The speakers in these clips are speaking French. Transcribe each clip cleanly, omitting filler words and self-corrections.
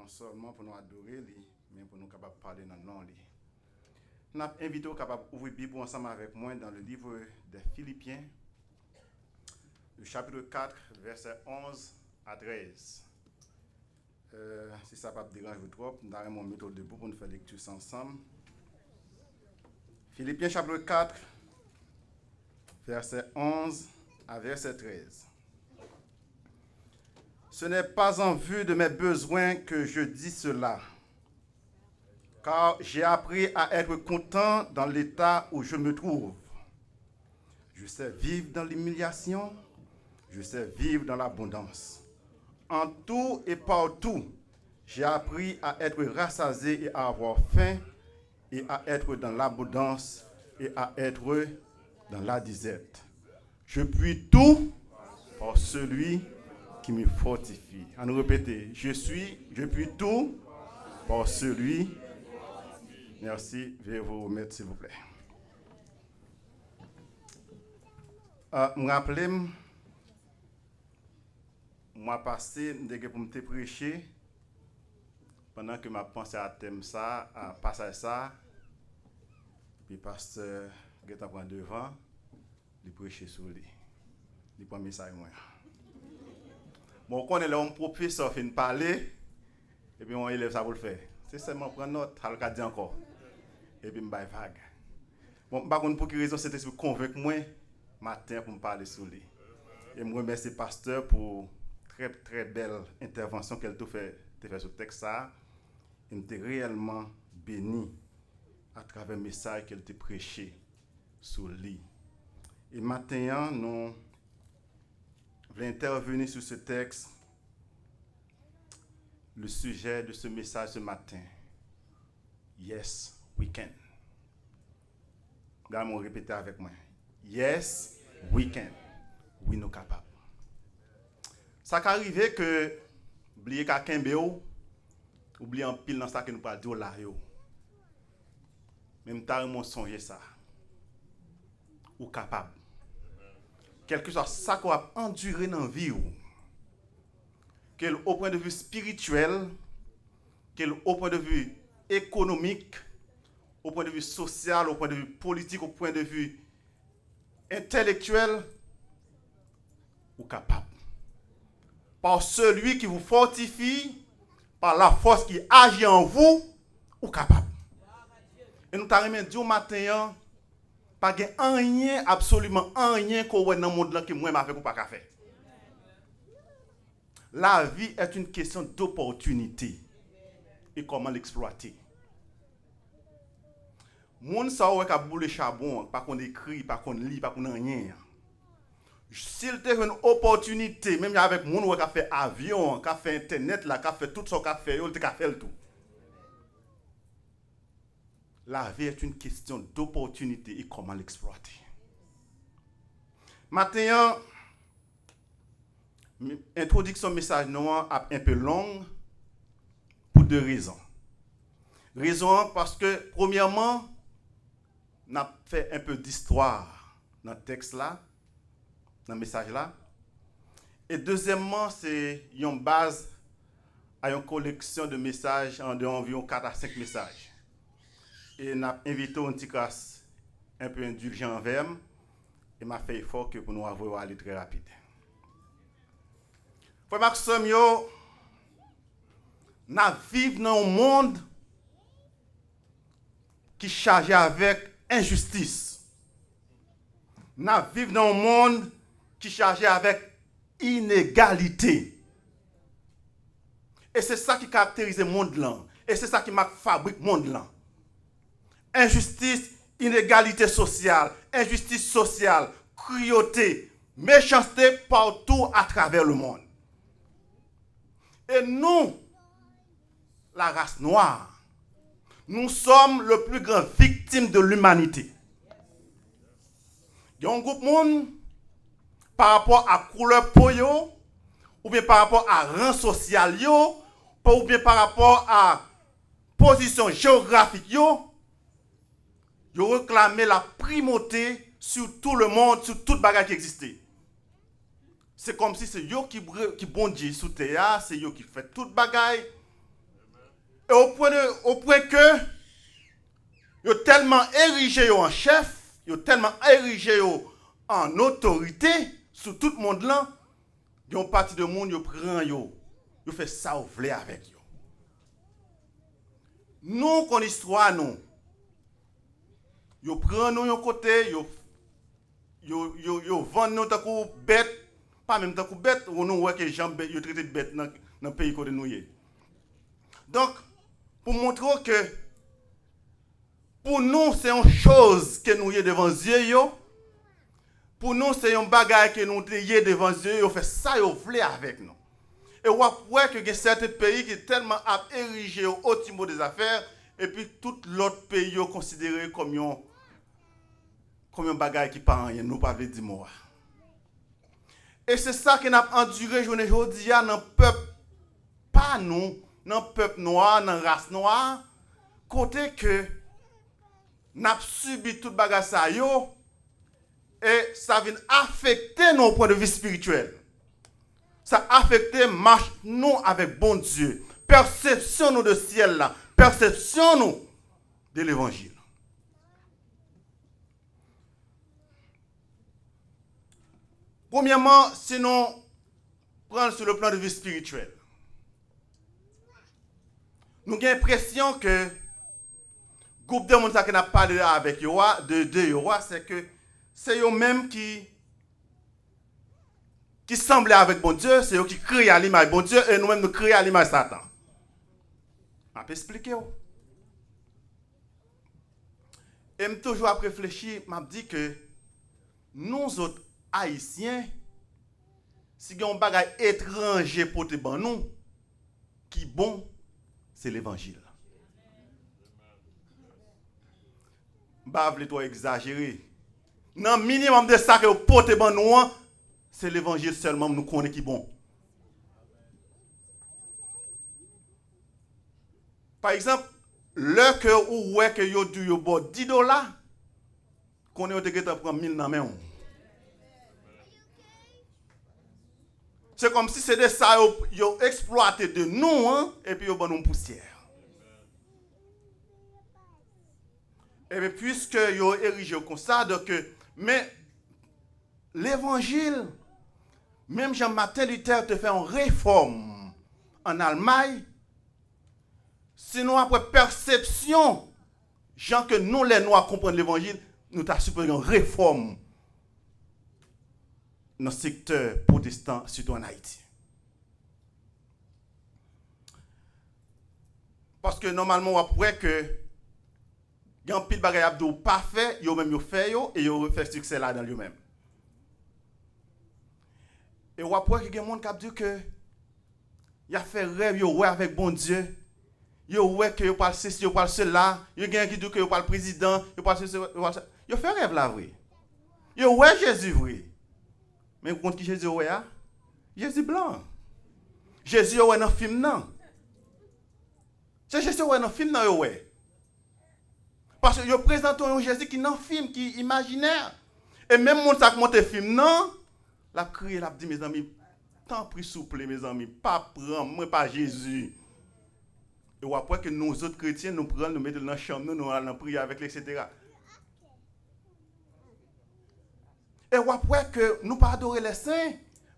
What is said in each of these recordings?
non seulement pour nous adorer, mais pour nous capables de parler dans le nom. Nous avons invité au capable d'ouvrir la Bible ensemble avec moi dans le livre des Philippiens, le chapitre 4, versets 11 à 13. Si ça ne va pas déranger trop, nous avons mon méthode debout pour nous faire lecture ensemble. Philippiens chapitre 4, verset 11 à verset 13. Ce n'est pas en vue de mes besoins que je dis cela, car j'ai appris à être content dans l'état où je me trouve. Je sais vivre dans l'humiliation, je sais vivre dans l'abondance. En tout et partout, j'ai appris à être rassasié et à avoir faim, et à être dans l'abondance et à être dans la disette. Je puis tout par celui qui me fortifie. À nous répéter, je puis tout par celui. Merci, veuillez vous remettre s'il vous plaît. Me rappelez, moi passé, pour me prêcher, pendant que je pensé à thème ça, à passage ça, puis pasteur Geta prend devant, il prêcher sur lui. Il prend message moi. Bon, quand on est là, on professeur fait parler, et puis on élève ça pour le faire. C'est seulement prendre note, à le dire encore. Et puis, je vais vague. Bon, par contre, pour quelle raison c'était pour convaincre moi matin pour me parler sur lui. Et je remercie le pasteur pour très très belle intervention qu'elle a fait sur le texte. Il était réellement béni à travers le message qu'elle a prêché sur lui. Et maintenant, nous voulons intervenir sur ce texte, le sujet de ce message ce matin. Yes, we can. Là, on répète avec moi. Yes, we can. Oui, nous sommes capables. Ça peut arriver que, oublier quelqu'un, oublier un pile dans ça que nous parlons de là. Même temps, on songe ça. Ou capable. Quelque chose ça qu'on a enduré dans la vie. Quel au point de vue spirituel, quel au point de vue économique, au point de vue social, au point de vue politique, au point de vue intellectuel, ou capable. Par celui qui vous fortifie, par la force qui agit en vous, ou capable. Et nous t'avons dit au matin, pas de rien, absolument rien qu'on voit dans le monde que moi m'avais pas qu'à faire. La vie est une question d'opportunité et comment l'exploiter. Moun sa ou ka boule charbon, pas qu'on écrit, pas qu'on lit, pas qu'on rien. S'il te une opportunité, même avec moun ou ka fait avion, ka fait internet là, ka fait tout ça ka fait, il te ka fait le tout. La vie est une question d'opportunité et comment l'exploiter. Maintenant, introduction message noir un peu longue pour deux raisons. Raison parce que premièrement, on a fait un peu d'histoire dans le texte là, dans le message là. Et deuxièmement, c'est une base à une collection de messages environ 4 à 5 messages. Et on a invité un petit classe un peu indulgent envers moi et m'a fait effort que pour nous avoir aller très rapide. Frère Maxime, nous vivons dans un monde qui est chargé avec injustice. Nous vivons dans un monde qui est chargé avec inégalité. Et c'est ça qui caractérise le monde là. Et c'est ça qui fabrique le monde là. Injustice, inégalité sociale, cruauté, méchanceté partout à travers le monde. Et nous, la race noire, nous sommes le plus grand victime de l'humanité. Il y a un groupe de monde par rapport à couleur peau, ou bien par rapport à rang social, ou bien par rapport à position géographique, ils réclamaient la primauté sur tout le monde, sur toute bagarre qui existait. C'est comme si c'est eux qui bondit sous terre, c'est eux qui fait toute bagaille. Et au point que ils ont tellement érigé en chef, ils ont tellement érigé en autorité sur tout le monde là, ils ont parti de monde, ils prennent ils fait ça au vle avec yo. Nous qu'on histoire nous. Ils prennent nous un côté, ils vendent nous tant que bête, pas même tant que bête, ou nous voit que les gens ils traitent de bête dans le pays côté nous. Donc pour montrer que pour nous c'est une chose que nous y devant Dieu yo. Pour nous c'est un bagage que nous y devant Dieu, yo fait ça yo vle avec nous. Et on voit que y a certains pays qui sont tellement érigés au niveau des affaires et puis tout l'autre pays est considéré comme un bagage qui pas rien, nous pas dire moi. Et c'est ça que nous avons enduré journée aujourd'hui dans le peuple, pas nous, dans le peuple noir, dans la race noire, côté que nous avons subi tout bagage ça yo et ça vient affecter nos points de vue spirituels. Ça affecte marche nous avec bon Dieu. Perception nous de ciel là. Perception nous de l'évangile. Premièrement, sinon, prendre sur le plan de vue spirituel. Nous avons l'impression que le groupe de monde qui n'a pas parlé avec Yoa, c'est que c'est eux-mêmes qui semblent avec bon Dieu, c'est eux qui créent à l'image de bon Dieu et nous-mêmes nous créons à l'image de Satan. Je peux expliquer. Et je toujours à réfléchir, je dis que nous autres Haïtiens, si on a un bagage étranger pour te ban nous, qui bon, c'est l'évangile. Je ne vais pas exagérer. Dans le minimum de ça que vous portez ban nous, c'est l'évangile seulement nous connaissons qui bon. Par exemple, le que ou ouais que yo du yo bo $10, qu'on est au déguet à prendre 1000 dans main. C'est comme si c'était ça yo exploité de nous hein, et puis yo bon nous poussière. Et puis puisque yo érigé comme ça donc mais l'évangile même Jean-Martin Luther te fait une réforme en Allemagne. Sinon, après perception, gens que nous, les Noirs, comprennent l'évangile, nous avons supposé une réforme dans le secteur protestant, surtout en Haïti. Parce que normalement, après que il y a un pile de bagages pas fait, ils ont même fait et ils ont fait succès là dans eux-mêmes. Et après qu'il y a des gens qui disent que il a fait rêve avec bon Dieu. Yo ouais que yo parle ceci, yo parle cela, yo gen qui dit que yo parle président, yo parle ceci, yo fait rêve là vrai. Yo ouais Jésus vrai. Mais vous comprenez qui Jésus ouais a? Jésus blanc. Jésus ouais dans film non. C'est Jésus ouais dans film non yo ouais. Parce que yo présente un Jésus qui dans film qui imaginaire. Et même monde ça monte film non, la crié l'a dit mes amis, tant pris souple mes amis, pas prendre moi pas Jésus. Et après que nous autres chrétiens, nous prenons, nous mettons dans la chambre, nous allons prier avec, etc. Et après que nous pas adorer les saints,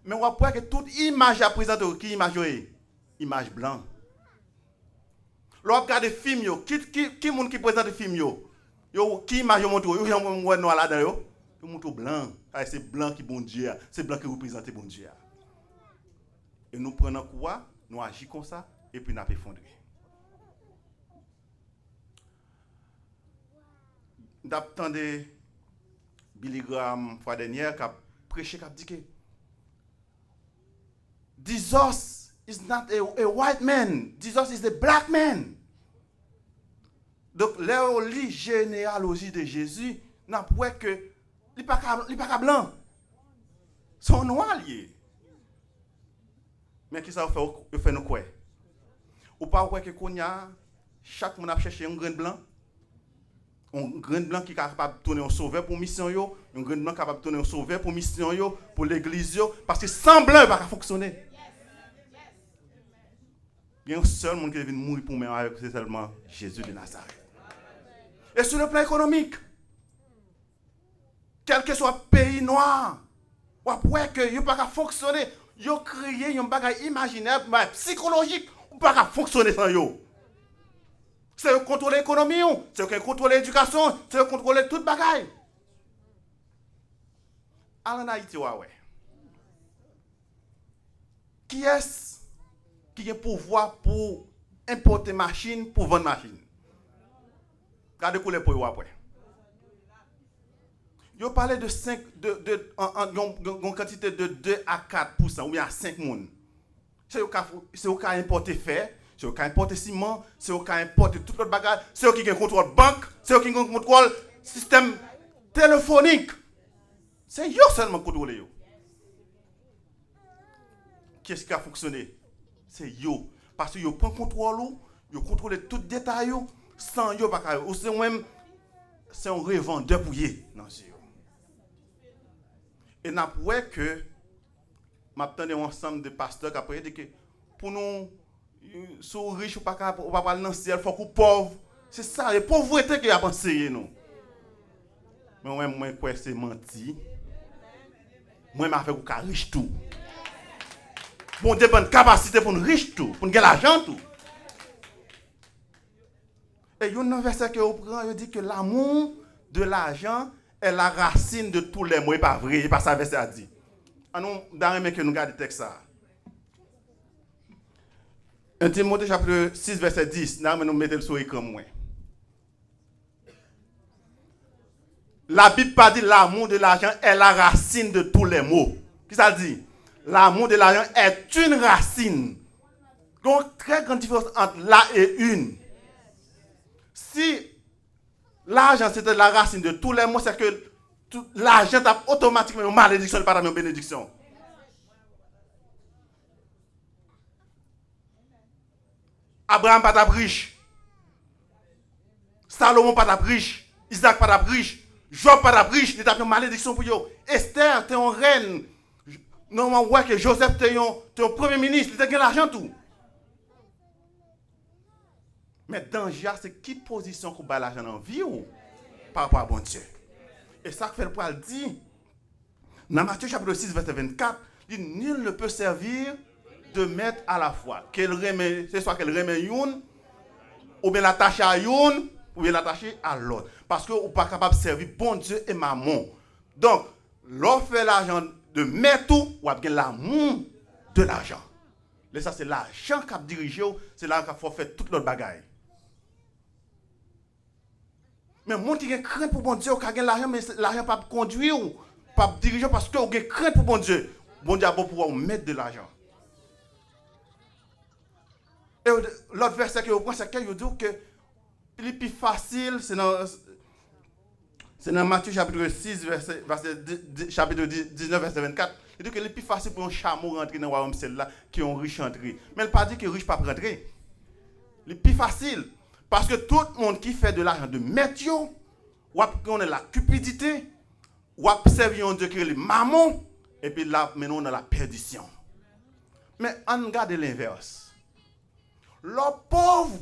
mais après que toute image à présenter, qui image est? Image blanche. Lorsque vous regardez des films, qui monde qui présente des films, qui image montre, yo noir là-dedans, yo montre blanc. C'est blanc qui bon Dieu, c'est blanc qui représente bon Dieu. Et nous prenons quoi? Nous agissons comme ça, et puis nous effondré. D'attendre Billy Graham fois dernière qui a prêché, qui a dit que Jesus is not a white man, Jesus is a black man. Donc, là où lit généalogie de Jésus, n'a pas que il pas blanc, son noir lié. Mais qui ça fait nous quoi? Ou pas que qu'on a chaque monde a cherché un grain blanc. Un grain blanc qui est capable de tourner un sauveur pour mission yo, un grain blanc capable de tourner un sauveur pour mission yo, pour l'église yo, parce que sans blanc il va pas fonctionner. Il y a un seul monde qui vient mourir pour moi, c'est seulement Jésus de Nazareth. Et sur le plan économique, quel que soit le pays noir, ou après que il pas fonctionner, ils ont créé un bagage imaginaire, psychologique, ou pas fonctionner sans yo. C'est eux contrôler l'économie, c'est eux contrôler l'éducation, c'est eux contrôler toute bagaille. En Haïti, ouais. Qui est-ce qui a le pouvoir pour importer machine, pour vendre machine? Regardez pour les pour après. Vous parlez de 5, une quantité de 2 à 4%, ou bien à 5 personnes. C'est eux qui ont importé fer, c'est eux qui ont importé ciment, c'est eux qui ont importé tout le bagage, c'est eux qui ont contrôle banque, c'est eux qui ont contrôle système téléphonique. C'est eux seulement qui contrôlent. Qu'est-ce qui a fonctionné? C'est eux. Parce que vous prenez contrôle, vous contrôlez tout détail, sans eux, ou c'est même c'est un revendeur pour eux. Non, c'est eux. Et nous avons que m'attendais ensemble de pasteurs qui après dit que pour nous sont riches ou pas aller dans le ciel, il faut qu'on pauvre. C'est ça, la pauvreté qui a pensé nous. Mais moi quoi c'est menti. Moi m'a fait qu'on riche tout. Bon Dieu bonne capacité pour nous riche tout, pour nous gagner l'argent tout. Et il y a un verset que vous prenez, il dit que l'amour de l'argent est la racine de tous les maux. Ce n'est pas vrai, ce n'est pas ça le verset a dit. Nous, dans le que nous regardons le texte ça. 1 Timothée chapitre 6 verset 10, nous mettons le sur l'écran moins. La Bible pas dit l'amour de l'argent est la racine de tous les maux. Qu'est-ce que ça dit? L'amour de l'argent est une racine. Donc, très grande différence entre la et une. Si l'argent c'était la racine de tous les maux, c'est que l'argent a automatiquement une malédiction et pas une bénédiction. Abraham pas ta riche. Salomon pas ta riche. Isaac pas ta riche. Job pas ta riche. Il a une malédiction pour eux. Esther, tu es une reine. Normalement, ouais, que Joseph, tu es un premier ministre. Il a gagné l'argent tout. Mais danger, c'est qui position qu'on bat l'argent dans la vie ou par rapport à bon Dieu. Et ça que fait le poil dit, dans Matthieu chapitre 6, verset 24, il dit, nul ne peut servir de maître à la fois. C'est soit qu'elle remet une, ou bien l'attacher à une, ou bien l'attacher à l'autre. Parce que vous n'êtes pas capable de servir bon Dieu et maman. Donc, l'on fait l'argent de mettre tout, ou bien l'amour de l'argent. Et ça, c'est l'argent qui a dirigé, c'est là qu'il faut faire toute l'autre bagaille. Mais mon qui a crainte pour bon Dieu, qui a l'argent, mais l'argent pas conduire ou pas diriger parce que vous avez crainte pour bon Dieu. Bon Dieu a beau pouvoir mettre de l'argent. Et l'autre verset que vous prenez, c'est qu'il dit que le plus facile, c'est dans Matthieu chapitre 6, chapitre 19, verset 24. Il dit que le plus facile pour un chameau rentrer dans le royaume, c'est là qui ont riche entrer. Mais il ne pas dit que riche pas rentrer. Le plus facile. Parce que tout le monde qui fait de l'argent de métier, ou on a la cupidité, ou servir un Dieu qui est le mammon, et puis là, maintenant on a la perdition. Mais on regarde l'inverse. Le pauvre,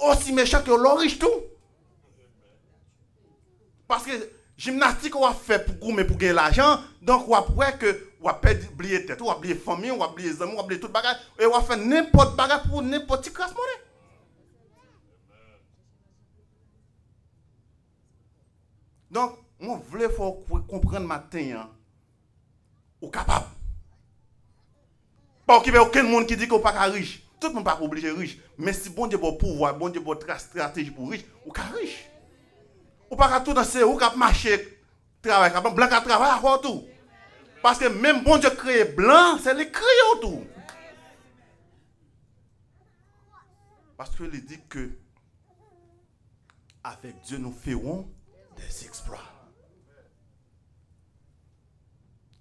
aussi méchant que le riche tout. Parce que gymnastique, on va faire pour gagner l'argent, donc on va pouvoir que on va oublier tête, on va oublier famille, on va oublier les amis, on va oublier tout le bagage, et on va faire n'importe bagage pour n'importe qui classe monnaie. Donc, moi, je voulais comprendre matin, ou capable. Pas qu'il y ait aucun monde qui dit qu'on n'est pas riche. Tout le monde n'est pas obligé de riche. Mais si bon Dieu pour pouvoir, bon Dieu pour stratégie pour riche, ou pas riche. Ou pas tout dans ce ou cap marcher travail, blanc à travail à tout. Parce que même bon Dieu créé blanc, c'est les créé autour. Parce qu'il dit que avec Dieu nous ferons des exploits.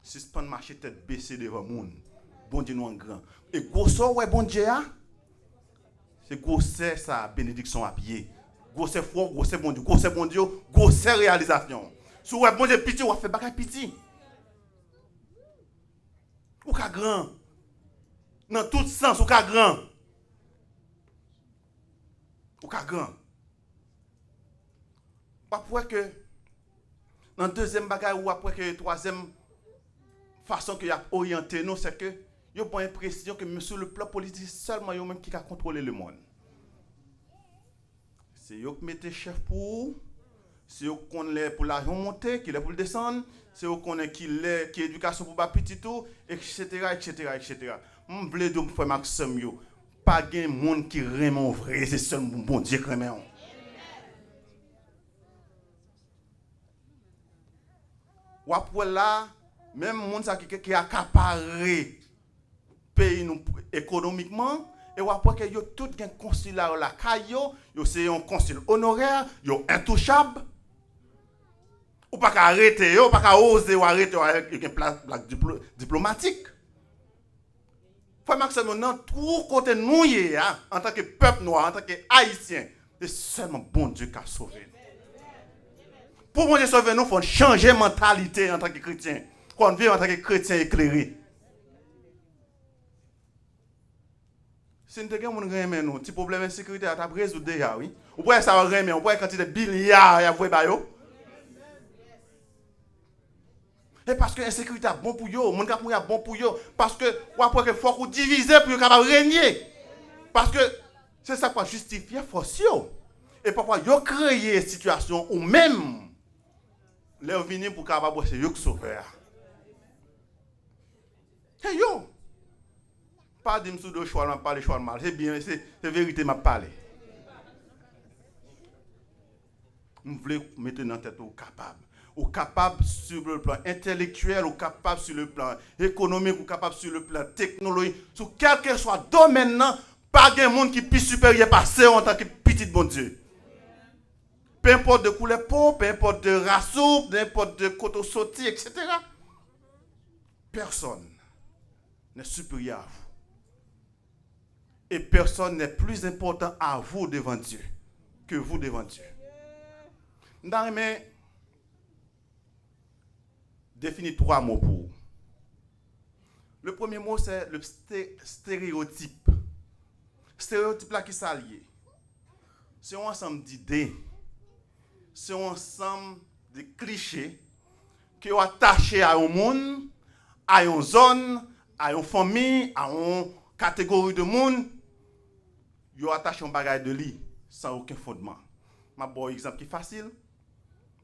Si ce pas marcher tête baissée devant le monde, bon Dieu nous en grand. Et gros ouais bon Dieu c'est gros c'est sa bénédiction à pied. Gros c'est fort, gros c'est bon Dieu, gros c'est réalisation. Si ouais bon Dieu petit, on va faire bagage petit. Ou ka grand. Dans tout sens ou ka grand. ou ka grand. Après que dans deuxième bagage ou après que troisième façon que y a orienté nous, c'est que yo prend l'impression que sur le plan politique seulement yo même qui a contrôler le monde. C'est yo qui mettez chef pour, c'est eux qu'on est pour l'argent monter, qui est pour le descendre, c'est eux qu'on est qui éducation pour petit tout, etc., etc., etc. On veut donc faire maximum yo. Pas de monde qui vraiment vrai, c'est seulement bon Dieu qui remet. Ou après là, même monde qui a accaparé pays nous économiquement, et après que yo tout gen consulat la caillou, yo c'est un consul honoraire, yo intouchable. Ou pas arrêter yo, pas oser ou arrêter avec une place diplomatique. Faut maximum dans tout côté nous en tant que peuple noir, en tant que haïtien, c'est seulement bon Dieu qui a sauvé. Pour bon Dieu sauver nous, il faut changer de mentalité en tant que chrétien. Qu'on vit en tant que chrétien éclairé. Si nous avons un petit problème de sécurité, nous avons résolu déjà, oui. Ou pourquoi ça va remettre, ou pourquoi quantité de milliards, il y a voué bayo. Et parce que l'insécurité est bon pour eux, mon cap est bon pour eux, parce que après que faut qu'on divise pour être capable de régner. Parce que c'est ça qui justifie force. Et parfois yo créer une situation où même les venir pour capable c'est yo qui sauver. Hey yo. Pas de m'sou de choix, pas de choix mal. C'est bien, c'est vérité m'a parlé. Nous voulons mettre dans tête au capable. Ou capable sur le plan intellectuel, ou capable sur le plan économique, ou capable sur le plan technologique, sur quel que soit le domaine, pas de monde qui est plus supérieur passé en tant que petit bon Dieu. Peu importe de couleur peau, peu importe de race, peu importe de côté sorti, etc. Personne n'est supérieur à vous. Et personne n'est plus important à vous devant Dieu que vous devant Dieu. Dans mes définir 3 mots pour vous. Le premier mot, c'est le stéréotype. Stéréotype là qui s'allie. C'est un ensemble d'idées. C'est un ensemble de clichés qui sont attachés à un monde, à une zone, à une famille, à une catégorie de monde. Ils sont attachés à un bagage de lit sans aucun fondement. Je vais vous un exemple qui est facile.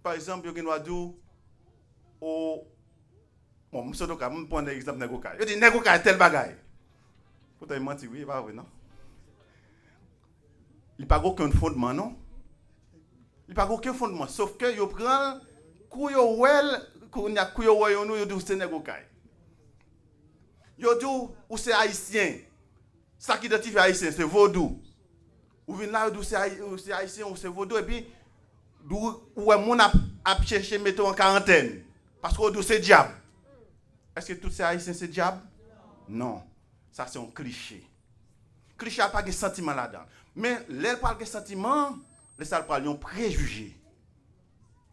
Par exemple, vous avez dit au bon, monsieur donc, je prends un exemple de Negokai. Je dis Negokai tel bagage. Vous avez menti, oui, pas vrai, non? Il n'y a pas aucun fondement, non? Il n'y a pas aucun fondement, sauf que vous prenez Kouyo Well, Kouyo Well, vous dites c'est Negokai. Vous dites ou c'est haïtien. Ça qui identifie haïtien, c'est vaudou. Ou venez là, vous c'est haïtien ou c'est vaudou, et puis, où est mon a cherché mettre en quarantaine. Parce que c'est diable. Est-ce que tous ces haïtiens c'est diable? Non. Ça c'est un cliché. Cliché n'a pas de sentiment là-dedans. Mais les parle de sentiment, les salles parlent un préjugé.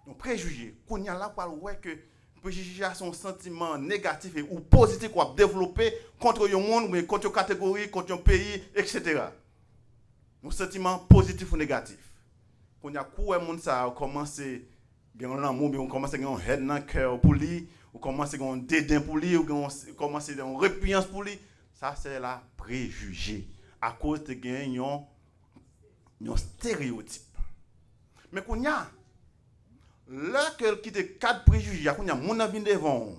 Un préjugé. Qu'on y a là parle ouais que préjugé a son sentiment négatif ou positif qu'on a développé contre un monde, mais contre une catégorie, contre un pays, etc. Un sentiment positif ou négatif. Qu'on y a quoi monde ça commence on commence à avoir un haine dans le cœur pour lui, on commence à avoir un dédain pour lui, on commence à avoir une répugnance pour lui. Ça, c'est la préjugé. À cause de un stéréotype. Mais qu'on y a, là, qui te 4 préjugés, qu'on y a mon avis devant,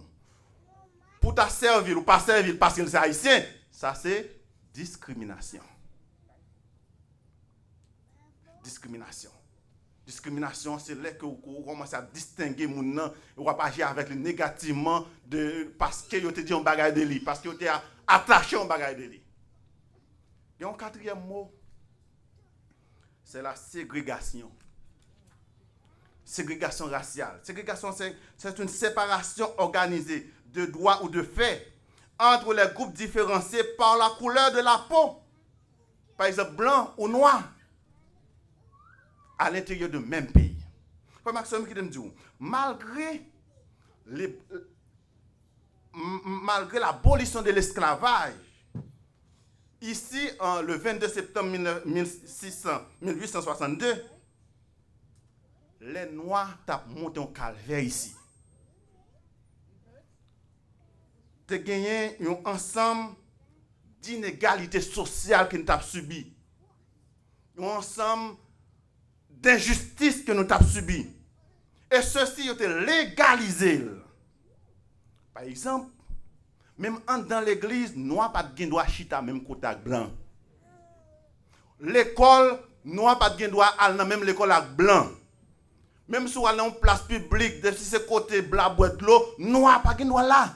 pour ta servir ou pas servir parce que c'est haïtien, ça, c'est discrimination. Discrimination. Discrimination, c'est là que vous commencez à distinguer mon nom, vous ne pas agir avec le négativement parce que vous te dit un bagage de lui, parce que vous êtes attaché à un bagage de lui. Et un 4e mot, c'est la ségrégation. Ségrégation raciale. Ségrégation, c'est une séparation organisée de droit ou de fait entre les groupes différenciés par la couleur de la peau. Par exemple, blanc ou noir. À l'intérieur du même pays. Comme Maxime qui me dit, malgré l'abolition de l'esclavage, ici, le 22 septembre 1862, les Noirs ont monté un calvaire ici. Ils ont gagné un ensemble d'inégalités sociales que nous avons subies. Un ensemble d'injustices que nous avons subies. Et ceci a été légalisé. Par exemple, même dans l'église, noir pas de droit chita même côté blanc. L'école, noir pas de droit aller dans même l'école avec blanc. Même si on a une place publique, de ce côté blanc boîte de l'eau, noir pas de droit là.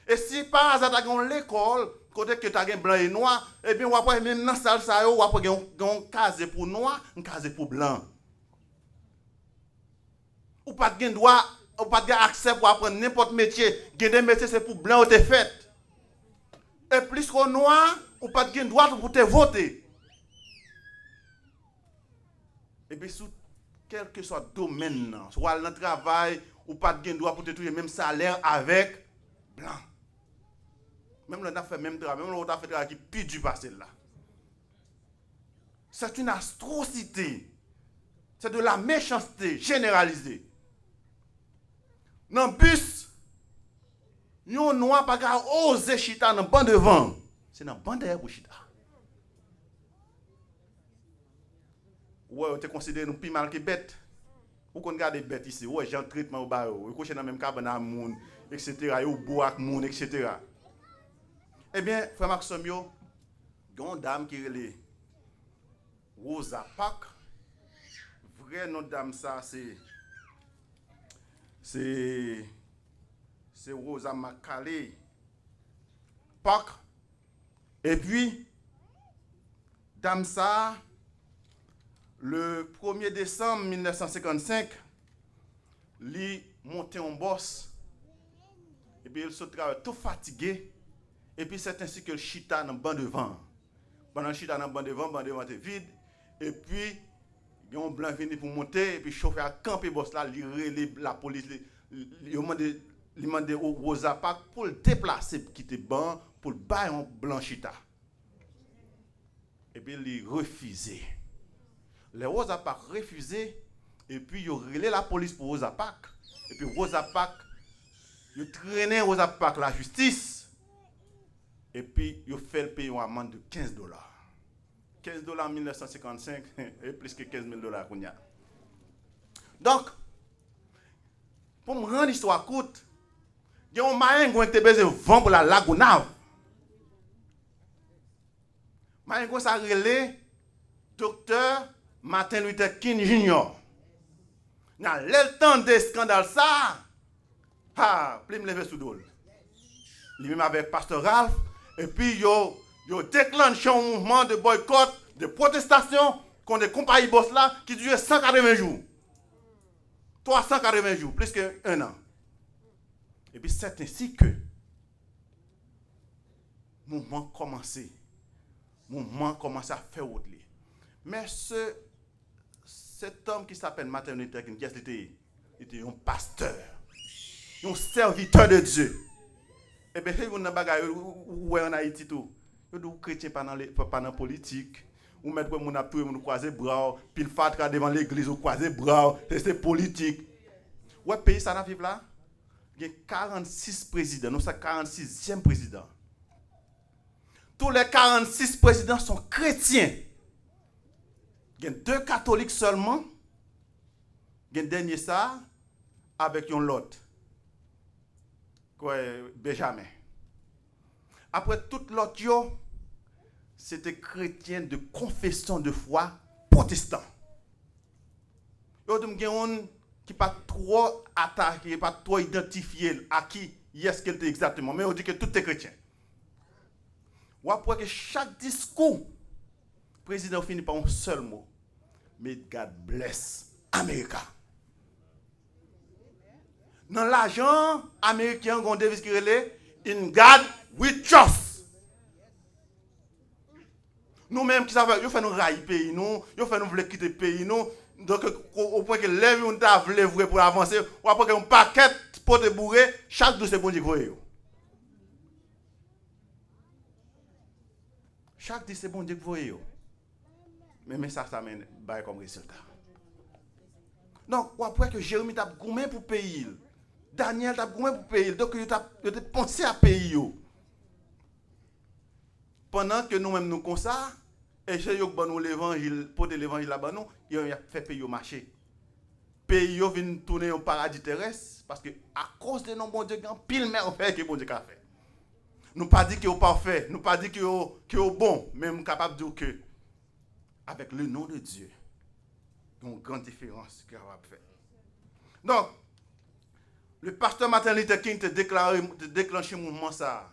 Et si par hasard tu as l'école, côté que tu as blanc et noir, et bien on va même dans salle ça on va un case pour noir, un case pour blanc. Ou pas de droit, ou pas de accès pour apprendre n'importe métier, des métiers c'est pour blanc ou te fait. Et plus qu'au noir, ou pas de droit pour te voter. Et puis sous quel que soit le domaine, soit dans le travail, ou pas de droit pour te trouver le même salaire avec blanc. Même l'on a fait même travail, même l'on a fait travail qui pire du passé là. C'est une atrocité. C'est de la méchanceté généralisée. Dans le bus, yon noir pas qu'à oser chita dans le banc devant. C'est dans le banc derrière pour chita. Ouais, on te considère nous plus mal que bête. Ou qu'on regarde des bêtes ici, ouais, j'ai un traitement au bar, ou coucher dans le même cabane à moun, etc. Ou boire avec moun, etc. Eh bien, frère Maxime, il y a une dame qui est Rosa Parks. Vrai nom dame ça, c'est Rosa Macaulay Parks. Et puis, dame ça, le 1er décembre 1955, il monté en boss. Et puis, il se travaille tout fatigué. Et puis, c'est ainsi que le chita dans le banc devant. Pendant le chita dans le banc devant était vide. Et puis, il y a un blanc venu pour monter. Et puis, le chauffeur a campé boss là, il relève la police. Il demande au Rosa Parks pour le déplacer, pour quitter le banc, pour le bailler un blanc chita. Et puis, il refusé. Les Rosa Parks refusé. Et puis, il relève la police pour Rosa Parks. Et puis, Rosa Parks, il traînait Rosa Parks la justice. Et puis, il fait payer une amende de $15. $15 en 1955 et plus que $15,000 qu'on y a. Donc, pour me rendre l'histoire courte, il y a un moyen qui a été besoin de vendre pour la Lagunave. Moyen qui a relé Dr. Martin Luther King Jr. Dans le temps des scandales, ça, plus me lever sous dol. Lui-même avec Pasteur Ralph. Et puis, ils déclenché un mouvement de boycott, de protestation contre des compagnies boss là qui durait 180 jours. 380 jours, plus qu'un an. Et puis, c'est ainsi que le mouvement commençait. Le mouvement commençait à faire autre. Mais cet homme qui s'appelle Martin Luther King, il était un pasteur, un serviteur de Dieu. Et bien, c'est une bagaille où en Haïti tout. Vous êtes chrétien pendant la politique. Ou mettre pour mon appui, vous croisez bras, puis le fatra devant l'église, vous croisez bras, c'est politique. Ouais, pays ça n'a vivre là. Il y a 46 présidents, nous sommes 46e président. Tous les 46 présidents sont chrétiens. Il y a 2 catholiques seulement. Il y a un dernier ça avec un lot. Benjamin. Après tout l'autre, c'était chrétien de confession de foi protestant. Il y a des gens qui ne sont pas trop attaqués, pas trop identifiés à qui est-ce qu'elle était exactement. Mais on dit que tout est chrétien. Ou après que chaque discours, le président finit par un seul mot. May God bless America. Dans l'argent américain, on devise qui relève In God we trust. Nous-mêmes qui savons, nous faisons nous railler pays, nous faisons nous vouloir quitter le pays, nous. Donc, au point que les gens veulent pour avancer, ou après un paquet pour te bourrer, chaque douce bon Dieu. Chaque dit c'est bon Dieu que vous voyez. Mais ça mène comme résultat. Donc, après que Jérémie t'a goumé pour payer, Daniel t'a goumé pour payer, donc il t'a pensé à payer. Pendant que nous-mêmes nous comme ça, et j'ai eu l'évangile, pour l'évangile là-bas, nous, il a fait payer au marché. Pays vient tourner au paradis terrestre, parce que à cause de nos bons dieux, pile mais on fait que bon Dieu a fait. Nous pas dit qu'il est parfait, nous pas dit qu'il est bon, mais nous sommes capables de dire que, avec le nom de Dieu, il y a une grande différence qu'il a fait. Donc, le pasteur Martin Luther King te déclenché le mouvement ça.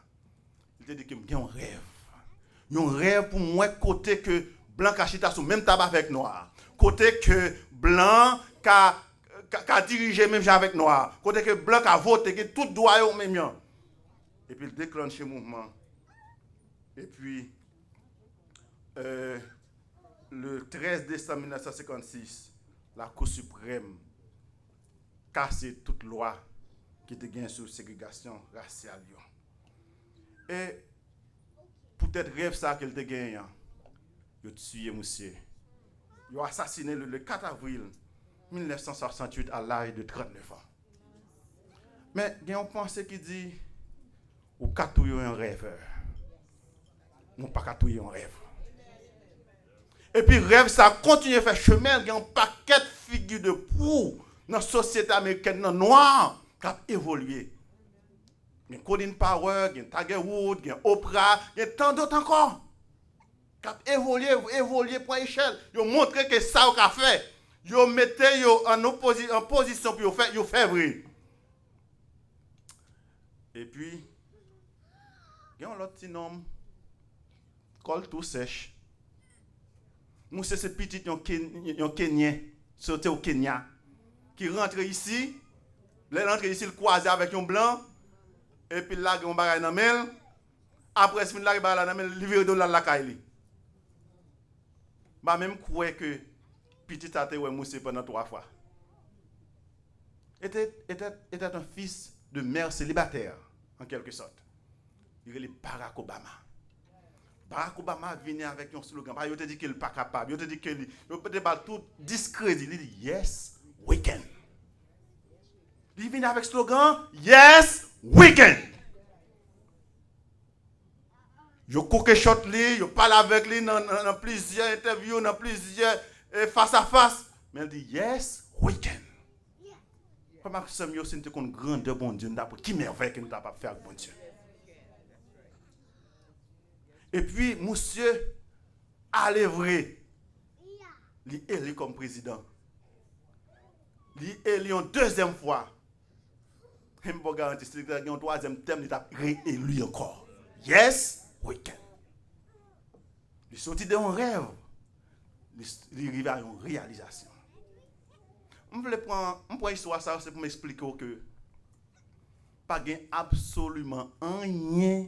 Il te dit qu'il y a un rêve. Il y a un rêve pour moi, côté que blanc cachita sous même tabac avec noir. Côté que blanc a dirigé même avec noir. Côté que blanc a voté, que tout doit au même temps. Et puis il déclenche le mouvement. Et puis, le 13 décembre 1956, la Cour suprême cassé toute loi qui était gagnée sur ségrégation raciale. Et peut-être rêve ça qu'elle te gagne. Il a tué monsieur. Il a assassiné le 4 avril 1968 à l'âge de 39 ans. Mais il y a un pensée qui dit ou catouiller un rêveur. Ou pas catouiller un rêve. Et puis rêve ça continue à faire chemin, il y a un paquet de figures de proue dans la société américaine noire qui a évolué. Il y a Colin Powell, il y a Tiger Woods, il y a Oprah, il y a tant d'autres encore. Qui a évolué pour l'échelle. Ils ont montré que ça a fait. Ils ont mis en position pour faire vrai. Et puis, il y a un autre petit nom, col tout sèche. Nous, c'est ce petit Kenyan, sauté au Kenya, qui rentre ici, il rentre ici, il croise avec un blanc, et puis là, il y a un bagage dans le après, il y a un bagage dans le il vire de la caille. Je même crois que petit tate ouais moussé pendant 3 fois. Était un fils de mère célibataire, en quelque sorte. Il est Barack Obama. Barack Obama vient avec un slogan. Il te dit qu'il n'est pas capable. Il te dit qu'il peut pas tout discrédit. Il dit yes, we can. Il vient avec slogan yes, we can. Je coque shot lui, je parle avec lui dans plusieurs interviews, dans plusieurs face à face. Mais il dit yes, we can. Comment que Samuel c'est une grande bon Dieu, qui merveille que nous n'avons pas fait avec bon Dieu. Et puis, monsieur, allez vrai, il est élu comme président. Il est élu une deuxième fois. Je ne peux pas garantir qu'il y a un troisième thème, il est réélu encore. Yes, we can. Il est sorti d'un rêve. Il arrive à une réalisation. Je prends l'histoire ça, c'est pour m'expliquer que pas absolument rien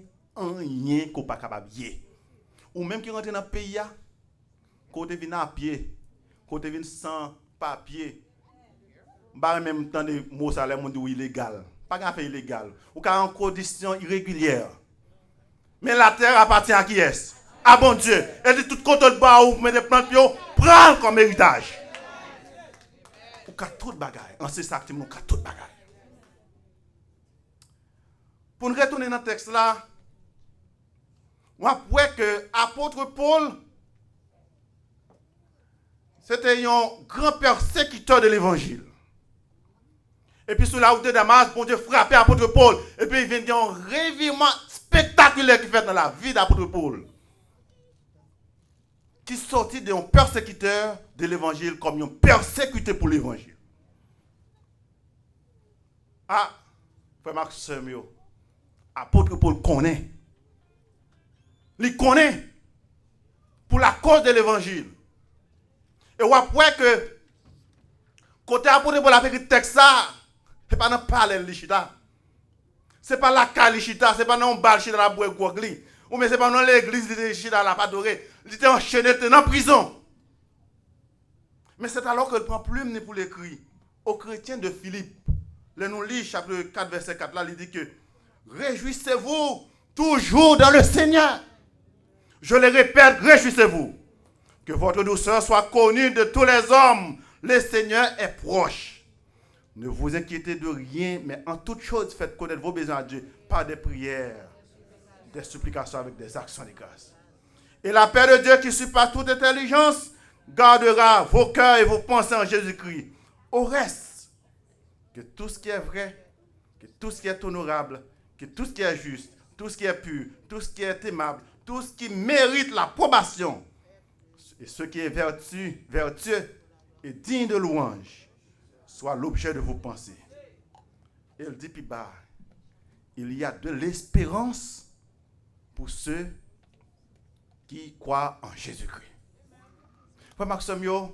qu'on pas capable de. Ou même qui rentre dans le pays, côté vient à pied, côté vient sans papier, bah même temps de mots ça on dit illégal. Pas grand fait illégal. Ou en condition irrégulière. Mais la terre appartient à qui est? À bon Dieu. Et de tout côté de bas ou met des plantes bio, prends comme héritage. Ou ka tout bagaille. En c'est ça que nous ka tout bagaille. Pour nous retourner dans le texte là, on voit que l'apôtre Paul, c'était un grand persécuteur de l'évangile. Et puis sur la route de Damas, bon Dieu frappait l'apôtre Paul. Et puis il vient d'un revirement spectaculaire qui fait dans la vie d'apôtre Paul. Qui sortit d'un persécuteur de l'évangile comme un persécuté pour l'évangile. Ah, frère Marc Samuel, apôtre Paul connaît. Il connaît pour la cause de l'évangile. Et on voit que côté apôtre Paul a fait le texte ça, c'est pas dans parler lichita. C'est pas la calichita, c'est pas dans un bar dans la boîte gogli. Ou mais c'est pas dans l'église de lichita la pas doré. Il était enchaîné, il était en prison. Mais c'est alors qu'il prend plume pour l'écrit aux chrétiens de Philippe. Là nous lisons chapitre 4 verset 4 là, il dit que réjouissez-vous toujours dans le Seigneur. Je le répète, réjouissez-vous. Que votre douceur soit connue de tous les hommes. Le Seigneur est proche. Ne vous inquiétez de rien, mais en toute chose, faites connaître vos besoins à Dieu par des prières, des supplications avec des actions de grâce. Et la paix de Dieu qui surpasse toute intelligence gardera vos cœurs et vos pensées en Jésus-Christ. Au reste, que tout ce qui est vrai, que tout ce qui est honorable, que tout ce qui est juste, tout ce qui est pur, tout ce qui est aimable, tout ce qui mérite l'approbation, et ce qui est vertueux et digne de louange, soit l'objet de vos pensées. Et il dit plus bas, il y a de l'espérance pour ceux qui croient en Jésus-Christ. Frère Maxime,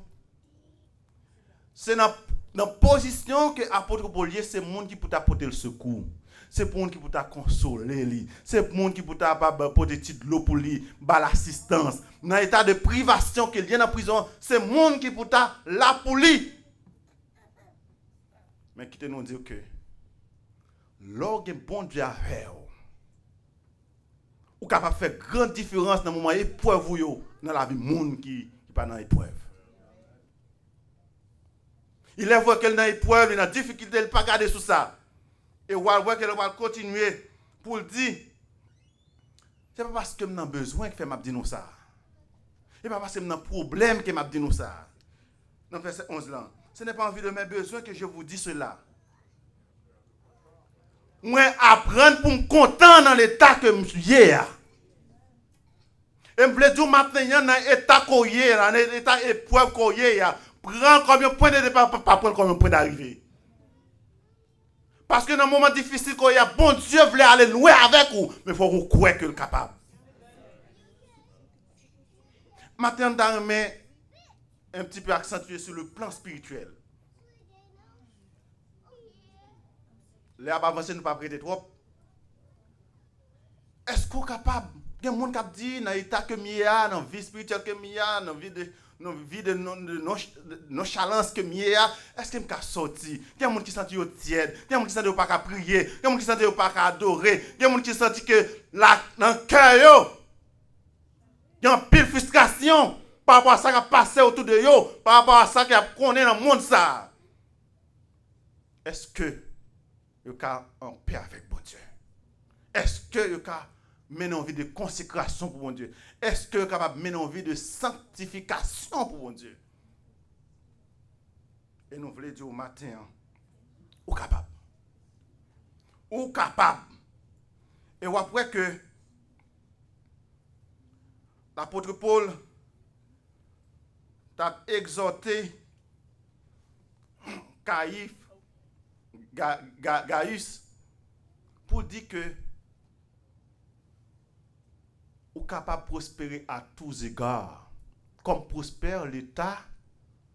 c'est dans la position que l'apôtre Paul est, c'est le monde qui peut apporter le secours. C'est pour monde qui peut consoler, c'est pour monde qui peut apporter de l'eau pour lui, l'assistance. Dans l'état de privation qu'il vient en prison, c'est monde qui peut là pour lui. Mais qui te nous dit que lorsque bon Dieu a fait, ou capable de faire grande différence dans le moment épreuve dans la vie monde qui pas dans l'épreuve. Il est vrai qu'elle dans l'épreuve, il a difficulté, il ne pas garder sous ça. Et on va voir qu'elle va continuer pour dire, c'est pas parce que je n'ai besoin que m'a dit nous ça. C'est pas parce que j'ai un problème que m'a dit nous ça. Dans verset 11 là, ce n'est pas en vue de mes besoins que je vous dis cela. Moi apprendre pour me content dans l'état que je suis hier. Et je veux dire maintenant dans l'état qu'on est, dans l'état épreuve qu'on est, prends comme un point de départ, pas prendre comme un point d'arrivée. Parce que dans un moment difficile, quand il y a bon Dieu voulait aller loin avec vous, mais il faut que vous croyez qu'il est capable. Maintenant, on met un petit peu accentué sur le plan spirituel. Les avancés ne pas prêter trop. Est-ce qu'on est capable? Il y a des gens qui disent dans l'état que Mia, dans la vie spirituelle que Mia, dans la vie de nonchalance que Mia, est-ce que je suis sorti? Il y a des gens qui sentent tiède, il y a des gens qui sentent pas qu'à prier, il y a des gens qui sentent pas qu'à adorer, il y a des gens qui sentent que dans le cœur, il y a une pile de frustration par rapport à ça qui a passé autour de eux, par rapport à ça qui a connu dans le monde. Ça. Est-ce que vous êtes en paix avec bon Dieu? Est-ce que vous êtes mener une vie de consécration pour mon Dieu? Est-ce que vous êtes capable de mener une vie de sanctification pour mon Dieu? Et nous voulons dire au matin, ou capable. Ou capable. Et après que l'apôtre Paul t'a exhorté Gaius pour dire que ou capable de prospérer à tous égards, comme prospère l'état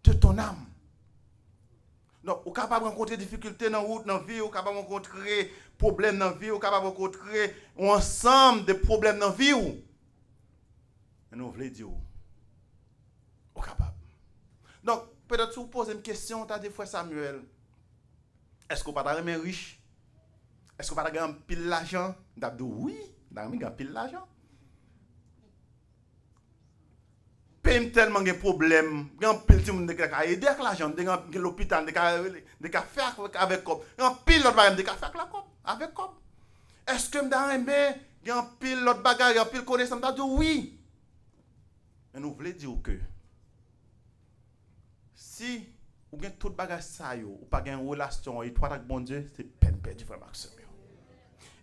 de ton âme. Donc, ou capable de rencontrer des difficultés dans la route, dans la vie, ou capable de rencontrer des problèmes dans la vie, ou capable de rencontrer un ensemble de problèmes dans la vie. Et nous voulons dire, ou capable. Donc, peut-être si vous posez une question, tu as des fois Samuel, est-ce qu'on pas de riche? Est-ce qu'on pas de un pile d'argent? Tu as dit oui, tu as un pile d'argent. Paye tellement de problèmes, il y a un pile de monde qui a aidé avec l'argent, il y a l'hôpital, qui a fait avec cop. Il y a un pile d'autres bagages qui a fait avec cop. Est-ce que il y a un pile d'autres bagages, il y a un pile de connaissances? Tu as dit oui. Et nous voulons dire que si vous avez tout bagage ça, ou pas une relation étroite avec bon Dieu, c'est peine perdue, frère Maxime.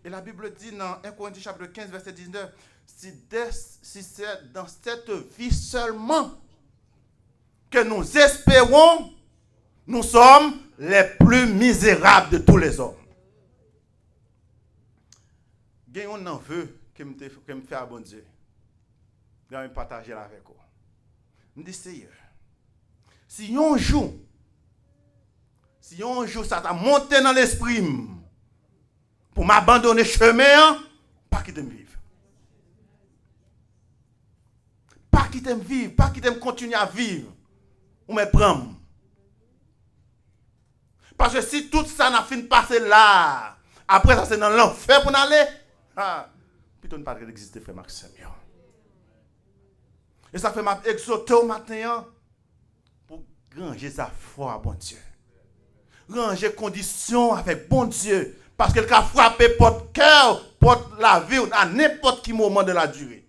Et la Bible dit dans 1 Corinthiens chapitre 15, verset 19, si c'est dans cette vie seulement que nous espérons, nous sommes les plus misérables de tous les hommes. Il y a un enveu que me fait à bon Dieu. Je vais partager avec vous. Je me dis, Seigneur, si un jour ça t'a monté dans l'esprit pour m'abandonner chemin, pas quitter me vivre. Pas quitter me vivre, pas quitter me continuer à vivre. Ou me prendre. Parce que si tout ça n'a fini de passer là, après ça c'est dans l'enfer pour aller, plutôt ne pas exister, frère Maxime. Et ça fait m'a exhorté au matin pour ranger sa foi à bon Dieu. Ranger conditions avec bon Dieu. Parce qu'elle a frappé porte cœur, porte la vie à n'importe quel moment de la durée.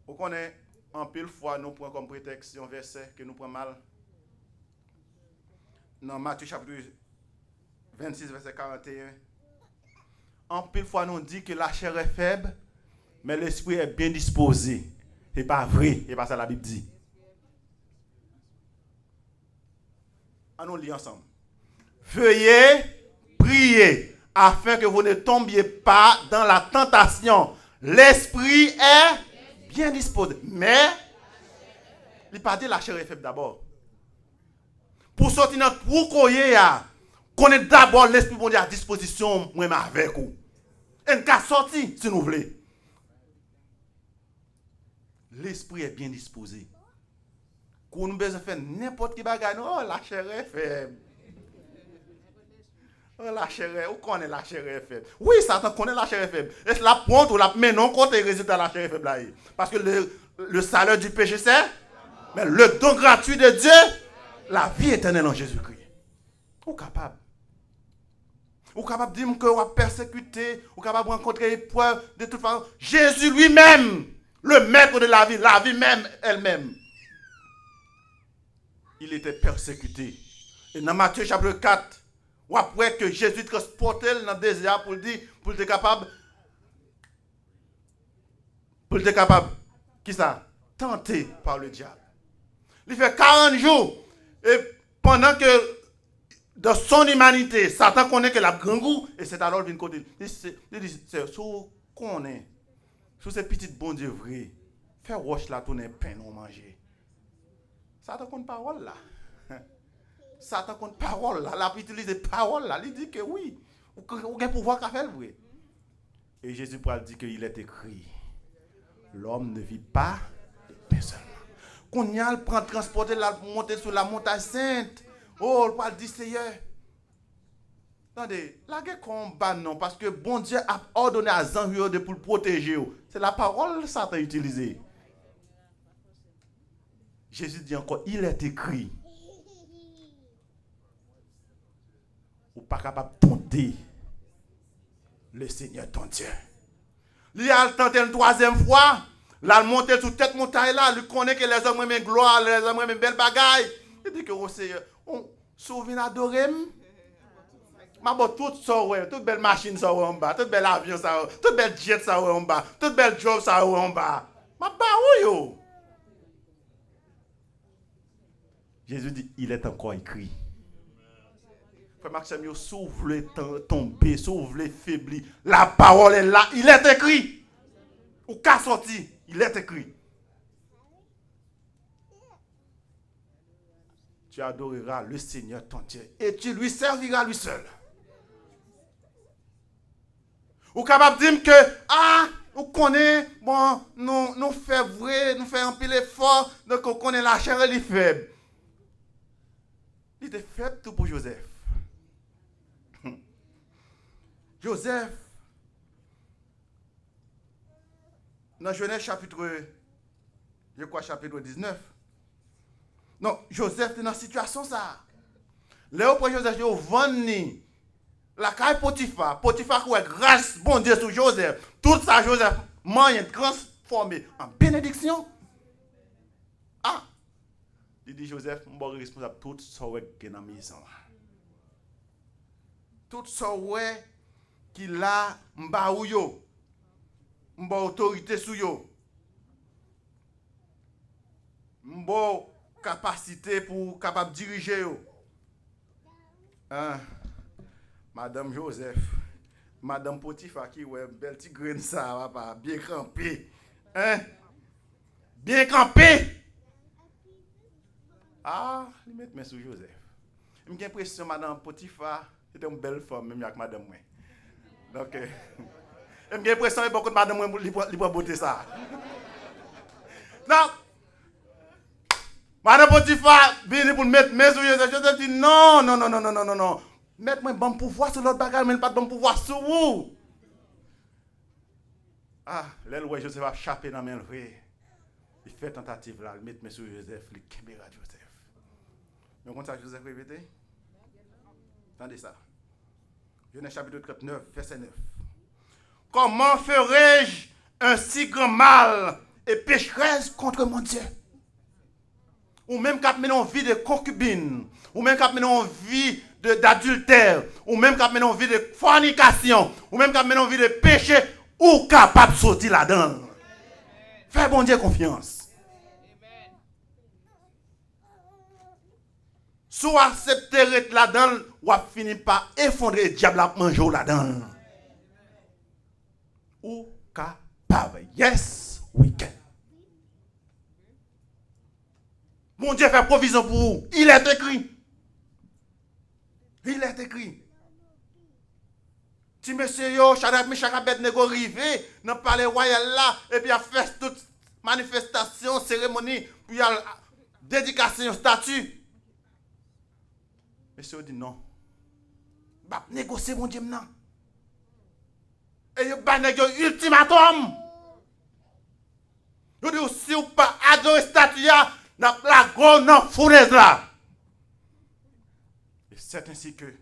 Vous connaissez, en pile fois, nous prenons comme prétexte un verset que nous prenons mal. Dans Matthieu chapitre 26, verset 41. En pile fois, nous dit que la chair est faible, mais l'esprit est bien disposé. Ce n'est pas vrai, c'est pas ça la Bible dit. Allons lire ensemble. Veuillez prier afin que vous ne tombiez pas dans la tentation. L'esprit est bien disposé. Mais, il pas dit la chair est faible d'abord. Pour sortir dans tout coyer, connaître d'abord l'esprit bon Dieu à disposition, moi-même avec vous. Et nous sorti si nous voulons. L'esprit est bien disposé. Quand nous besoin faire n'importe quel bagage, oh la chair est faible. Oh la chair est, où connaît la chair est faible? Oui, Satan connaît la chair est faible. Et cela pointe ou la mais non contre les résultats de la chair est faible là. Parce que le salaire du péché c'est, mais le don gratuit de Dieu, la vie éternelle en Jésus-Christ. Ou capable. Ou capable de dire que vous avez persécuté, ou capable de rencontrer épreuve de toute façon. Jésus lui-même, le maître de la vie même elle-même. Il était persécuté. Et dans Matthieu chapitre 4, ou après que Jésus transportait dans le désert pour dire, pour être capable, qui ça? Tenté par le diable. Il fait 40 jours. Et pendant que dans son humanité, Satan connaît que la grand goût, et c'est alors qu'il côté. Il dit, c'est sous qu'on est, sous ces petites bon Dieu vrai, faire roche là, tourner pain non manger. Satan compte parole là. Satan compte parole là. La utilise parole là. Il dit que oui. Ou qu'il pouvoir qu'à faire vrai. Et Jésus dit qu'il est écrit. L'homme ne vit pas de pain seulement. Qu'on y a le prend transporter la monter sur la montagne sainte. Oh, le parle dit Seigneur. Attendez, la guerre combat non. Parce que bon Dieu a ordonné à Zanvio de pour le protéger. C'est la parole que Satan a utilisée. Jésus dit encore, il est écrit. Ou pas capable de tenter le Seigneur ton Dieu. Il a tenté une troisième fois. Là, il monte sur cette montagne là. Il connaît que les hommes aiment gloire, les hommes aiment belle bagaille. Il dit que au Seigneur, on sauve adorer. Ma bon, tout ça, ouais, toute belle machine ça en bas, toute belle avion ça, toute belle jet ça en bas, toute belle job ça en bas. Ma bah où yo? Jésus dit, il est encore écrit. Frère Maxime, si vous voulez tomber, si vous voulez faiblir, la parole est là, il est écrit. Ou qu'à sortir, il est écrit. Tu adoreras le Seigneur ton Dieu et tu lui serviras lui seul. Ou capable de dire que, on connaît, bon, nous faisons vrai, nous faisons un peu l'effort, donc on connaît la chair, elle est faible. Il était faible tout pour Joseph. Joseph, dans Genèse chapitre 19. Non, Joseph est dans la situation ça. Léo pour Joseph, il vend la caille Potiphar. Potiphar qui est grâce, bon Dieu, sur Joseph. Tout ça, Joseph, moyen transformé en bénédiction. Il dit Joseph, je suis responsable de tout ce qui est dans la maison. Tout ce qui est là, je suis autorité sur yo. Je suis capacité pour capable diriger yo. Madame Joseph, Madame Potiphar qui ouais belle petite graine ça papa, bien campé. Bien campé. Il met mes sur Joseph. J'ai l'impression Madame Potiphar c'était une belle femme même avec Madame moi. Donc j'ai l'impression beaucoup de Madame moi li pour beauté ça. Non. Madame Potiphar vient pour mettre mes sur Joseph. Joseph dit non. Mettre moi bon pouvoir sur l'autre bagage mais pas bon pouvoir sur vous. Ah, l'aile ouais Joseph a chapé dans main vrai. Il fait tentative là, il met sur Joseph, il caméra Joseph. Mais comment ça Joseph répété? Attendez ça. Genèse chapitre 39, verset 9. Comment ferais-je un si grand mal et pécheresse contre mon Dieu? Ou même quand nous vie de concubine, ou même quand nous vie d'adultère, ou même quand nous vie de fornication, ou même quand nous vie de péché, ou capable de sortir là-dedans. Fais bon Dieu confiance. Soit accepter là-dedans, ou finir par effondrer le diable à manger là-dedans. Ou capable. Yes, we can. Mon Dieu fait provision pour vous. Il est écrit. Il est écrit. Si monsieur yo, Shadrach, Meshach, Abednego rivé dans le palais royal là, et puis il a fait toute manifestation, cérémonie, puis il y a dédication, statue. Monsieur dit non. Bah, négocier mon Dieu maintenant. Et il va négocier ultimatum. Il dit si vous pas adorer statue, la grande non fournaise là. Et c'est ainsi que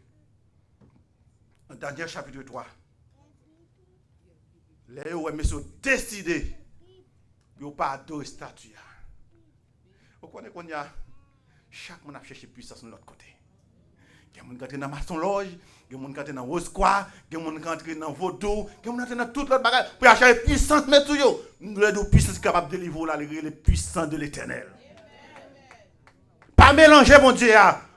dans Daniel chapitre 3, les gens ont décidé de ne pas adorer statue. Vous connaissez qu'on y a chaque monde a cherché puissance de l'autre côté. Il y a des gens qui sont dans maçon loge, il y a des gens qui sont dans Rosquois, il y a des gens qui sont dans Vaudou, il y a des gens qui sont dans toute l'autre bagage pour acheter puissance, mais tout yo. Les puissances capables de délivrer là, les puissants de l'Éternel. Pas mélanger mon Dieu,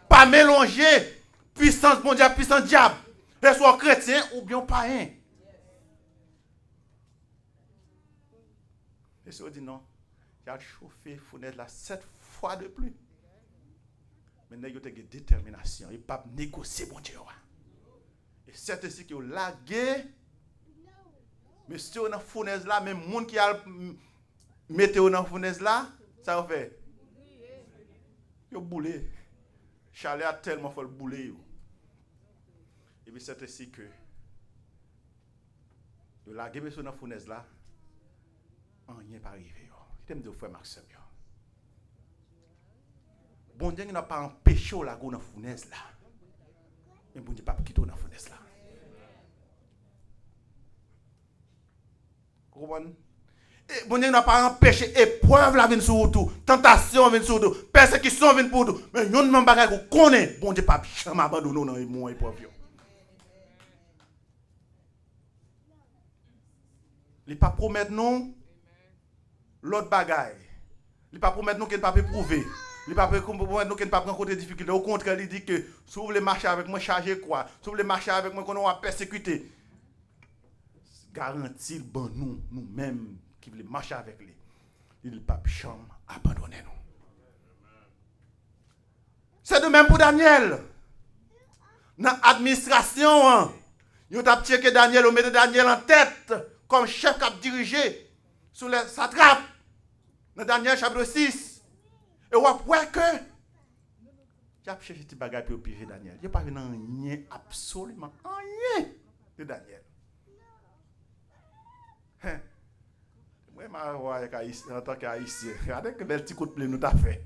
pas mélanger puissance mon Dieu, puissance diable. Que soit chrétien ou bien païen. Et si on dit non, il a chauffé fenêtre là 7 fois de plus. Maintenant, il y a une détermination. Il ne peut pas négocier mon Dieu. Et c'est ainsi qu'il a lagué. Mais si on a une fournaise là, même les gens qui a météo dans la fournaise là, ça va faire. Il a boulé. Chalet a tellement fait le bouler. Et puis c'est ainsi que il a lagué sur la fournaise là, rien n'est pas arrivé. Il me dit, frère Maxime. Bon Dieu n'a pas empêché la go dans la fournaise là. Mais bon Dieu n'a pas quitté dans la fournaise là. Vous comprenez? Et bon Dieu n'a pas empêché épreuve la venir sur tout, tentation venir sur tout, persécution venir pour tout. Mais nous ne pas qu'on connaît, bon Dieu pas jamais abandonner dans mon épreuve. Il pas promettre nous l'autre bagaille. Il pas promettre nous qu'il ne pas prouver. Il pas promettre nous qu'il ne pas prendre des difficultés. Au contraire, il dit que si vous voulez marcher avec moi, chargez quoi? Si vous voulez marcher avec moi, qu'on va persécuter. Garantie bon nous-mêmes qui voulons marcher avec lui. Il ne pas jamais abandonner nous. C'est de même pour Daniel. Dans l'administration, il a checké Daniel, on met Daniel en tête comme chef qui a dirigé sous les satrapes. Dans Daniel chapitre 6. Et on voit que il a cherché des bagages pour piéger Daniel. Il n'y a pas rien absolument rien de Daniel. Moi, en tant qu'haïtien, regardez que bel petit coup de plume nous t'a fait.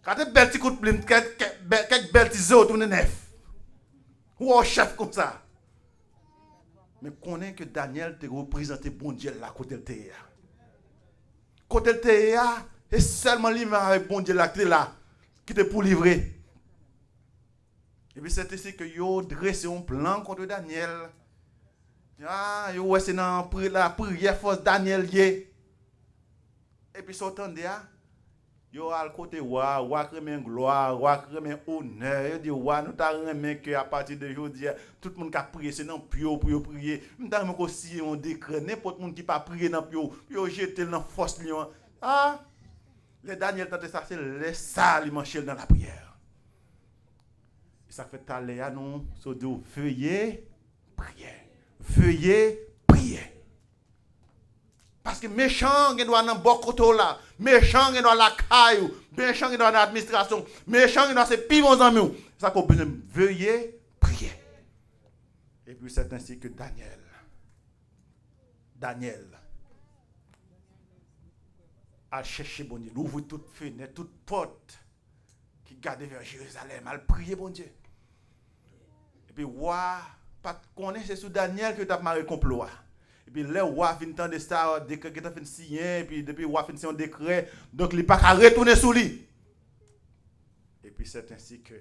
Regardez bel petit coup de plume, quelques bel petits os tout neuf. Ou un chef comme ça. Mais connaît que Daniel te représenté bon Dieu là côté de côté de c'est seulement lui avec bon Dieu là qui te pour livrer. Et puis c'est ici que yo dressé un plan contre Daniel. Ah, yo c'est dans la prière force Daniel yé. Et puis s'entendez yo al côté wa remen gloire, wa remen honneur, yo dit wa nous t'a remen que à partir de aujourd'hui tout le monde qui a prié c'est dans pio pour prier. M'ta remen aussi on décret n'importe monde qui pas prier dans pio, yo jeter dans force lion. Ah, les Daniel tente ça c'est les sales mancher dans la prière. Et ça fait aller à nous so de veuillez prier. Veuillez prier. Parce que méchant qui doit dans bon côté là, méchant qui doit la caillou, méchant qui doit dans l'administration, méchant qui doit c'est pire bons amis. Ça qu'on besoin veuillez prier. Et puis c'est ainsi que Daniel a cherché bon Dieu, ouvre toute fenêtre, toute porte qui garde vers Jérusalem, a prié bon Dieu. Et puis roi pas connaître c'est sous Daniel que tu as marqué complot. Et puis le roi fin temps de ça décret qui t'a fait signer et puis depuis roi fin signer un décret donc il pas qu'à retourner sous lui. Et puis c'est ainsi que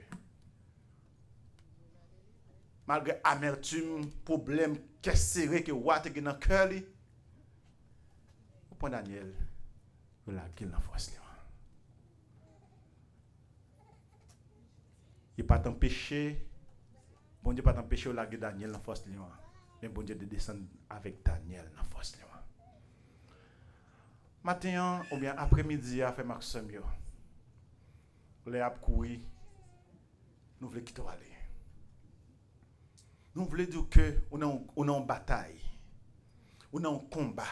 malgré amertume, problème, qu'est-ce serré que roi te dans cœur lui. Pour Daniel, il a qu'il dans force là. Il pas t'empêcher bon Dieu pas t'empêcher de laguer Daniel dans force là. Mais bon Dieu de descendre avec Daniel dans force là. Matin ou bien après-midi a fait Maxime yo. Les a courir. Nous voulons quitter aller. Nous voulons dire que on est en bataille. On est en combat.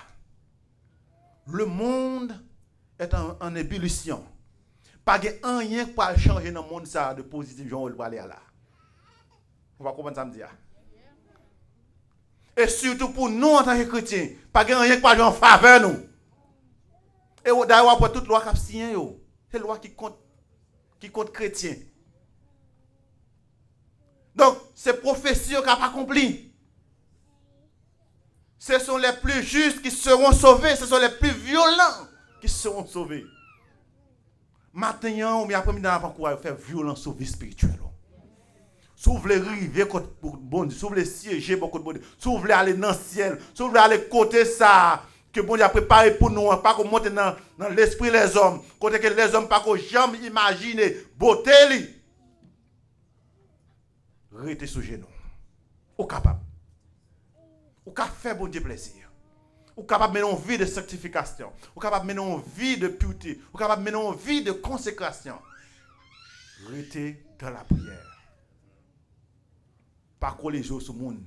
Le monde est en ébullition. Pas de rien qui peut changer dans le monde ça de positif genre on va aller là. On va comprendre ça me dire. Et surtout pour nous en tant que chrétiens, pas de rien qui peut changer en faveur nous. Et d'ailleurs pour toute loi qui signé yo, c'est loi qui compte chrétien. Donc, ces prophéties qui pas accompli. Ce sont les plus justes qui seront sauvés. Ce sont les plus violents qui seront sauvés. Maintenant, on m'a après-midi, on va faire violence sauver spirituelle. Si vous voulez arriver pour bon Dieu, si vous voulez siéger pour bon Dieu, si vous voulez aller dans le ciel, si vous voulez aller côté ça, que bon Dieu a préparé pour nous, pas qu'on monte dans l'esprit des hommes, côté que les hommes pas qu'on jamais imaginer beauté li. Restez sous genoux. Ou capable. Ou capable faire bon Dieu plaisir. Ou capable de mener une vie de sanctification. Ou capable de mener une vie de pureté. Ou capable de mener une vie de consécration. Restez dans la prière. Pas qu'on les jours sur le monde.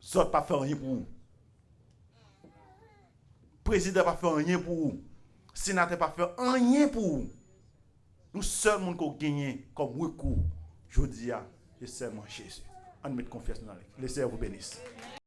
Zot pas faire rien pour vous. Président pas faire rien pour vous. Sénateur pas faire rien pour vous. Nous seuls monde qu'on gagne comme recours. Je dis à c'est seulement Jésus. On met confiance dans lui. Le Seigneur vous bénisse.